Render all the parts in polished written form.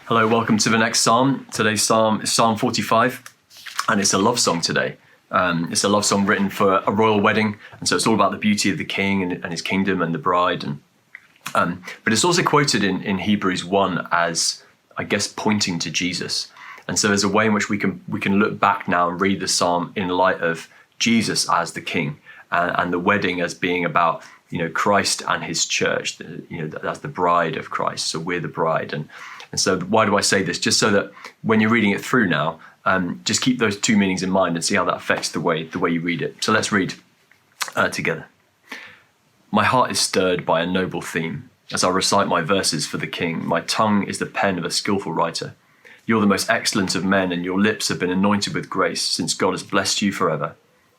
Hello, welcome to the next psalm. Today's psalm is Psalm 45, and it's a love song today. It's a love song written for a royal wedding, and so it's all about the beauty of the king and his kingdom and the bride. But it's also quoted in Hebrews 1 as, I guess, pointing to Jesus. And so there's a way in which we can look back now and read the psalm in light of Jesus as the king and the wedding as being about, Christ and his church. That's the bride of Christ. So we're the bride. And so why do I say this? Just so that when you're reading it through now, just keep those two meanings in mind and see how that affects the way you read it. So let's read together. My heart is stirred by a noble theme. As I recite my verses for the king, my tongue is the pen of a skillful writer. You're the most excellent of men, and your lips have been anointed with grace, since God has blessed you forever.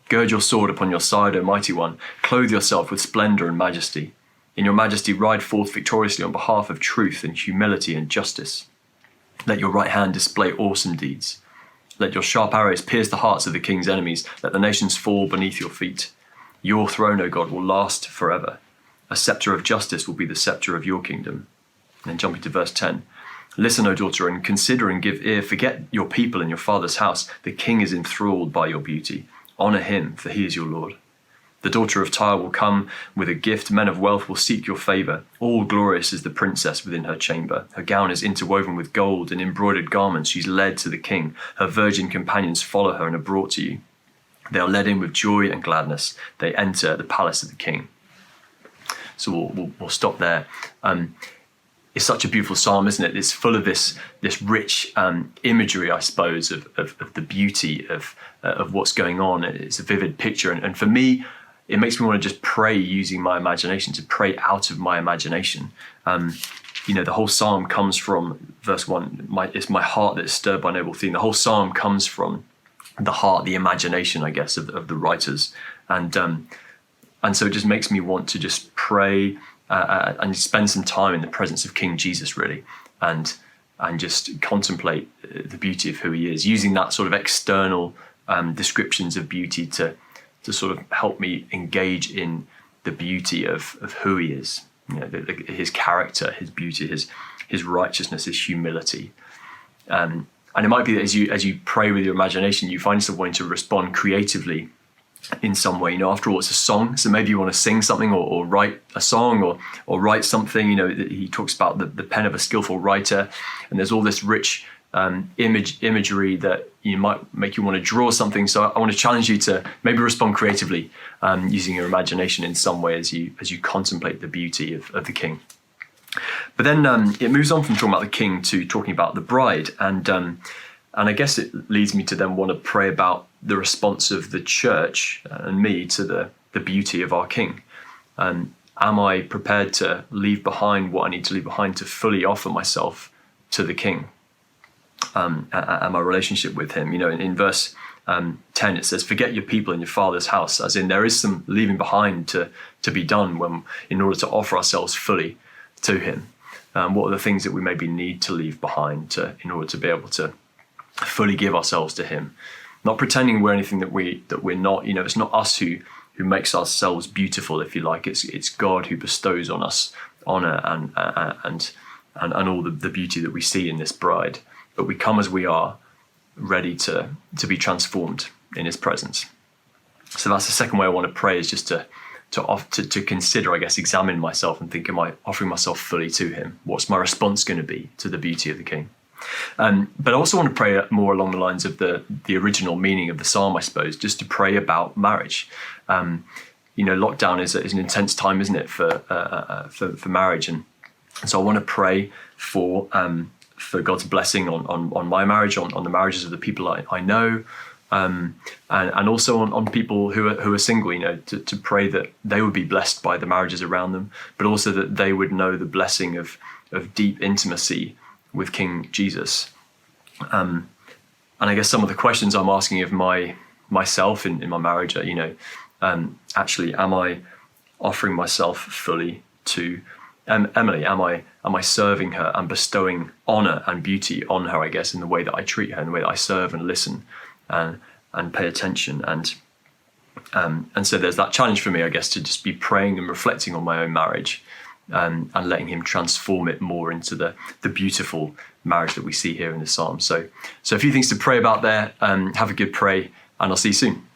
Gird your sword upon your side, O mighty one. Clothe yourself with splendor and majesty. In your majesty ride forth victoriously on behalf of truth and humility and justice. Let your right hand display awesome deeds. Let your sharp arrows pierce the hearts of the king's enemies. Let the nations fall beneath your feet. Your throne, O God, will last forever. A scepter of justice will be the scepter of your kingdom. And then jumping to verse 10. Listen, O daughter, and consider and give ear. Forget your people and your father's house. The king is enthralled by your beauty. Honor him, for he is your Lord. The daughter of Tyre will come with a gift. Men of wealth will seek your favor. All glorious is the princess within her chamber. Her gown is interwoven with gold and embroidered garments. She's led to the king. Her virgin companions follow her and are brought to you. They are led in with joy and gladness. They enter the palace of the king. So we'll stop there. It's such a beautiful psalm, isn't it? It's full of this rich imagery, I suppose, of the beauty of what's going on. It's a vivid picture, and for me, it makes me want to just pray using my imagination, to pray out of my imagination. The whole psalm comes from verse 1. It's my heart that is stirred by noble theme. The whole psalm comes from the heart, the imagination, I guess, of the writers, and so it just makes me want to just pray. And spend some time in the presence of King Jesus, really, and just contemplate the beauty of who he is, using that sort of external descriptions of beauty to sort of help me engage in the beauty of who he is, his character, his beauty, his righteousness, his humility. And it might be that as you pray with your imagination, you find yourself wanting to respond creatively in some way. After all, it's a song, so maybe you want to sing something or write a song or write something. He talks about the pen of a skillful writer, and there's all this rich imagery that might make you want to draw something. So I want to challenge you to maybe respond creatively using your imagination in some way as you contemplate the beauty of the king. But then it moves on from talking about the king to talking about the bride, and I guess it leads me to then want to pray about the response of the church and me to the beauty of our King. Am I prepared to leave behind what I need to leave behind to fully offer myself to the King and my relationship with him? In verse 10 it says, forget your people and your father's house, as in there is some leaving behind to be done in order to offer ourselves fully to him. What are the things that we maybe need to leave behind in order to be able to fully give ourselves to him, not pretending we're anything that we're not. It's not us who makes ourselves beautiful, if you like. It's God who bestows on us honor and all the beauty that we see in this bride. But we come as we are, ready to be transformed in his presence. So that's the second way I want to pray, is just to consider, I guess, examine myself and think, am I offering myself fully to him? What's my response going to be to the beauty of the King? But I also want to pray more along the lines of the original meaning of the psalm, I suppose, just to pray about marriage. Lockdown is an intense time, isn't it, for marriage, and so I want to pray for God's blessing on my marriage, on the marriages of the people I know, and also on people who are single. To pray that they would be blessed by the marriages around them, but also that they would know the blessing of deep intimacy with King Jesus. And I guess some of the questions I'm asking of myself in my marriage are, actually, am I offering myself fully to Emily? Am I serving her and bestowing honor and beauty on her, I guess, in the way that I treat her, in the way that I serve and listen and pay attention? And so there's that challenge for me, I guess, to just be praying and reflecting on my own marriage and letting him transform it more into the beautiful marriage that we see here in the Psalm. So a few things to pray about there. Have a good pray, and I'll see you soon.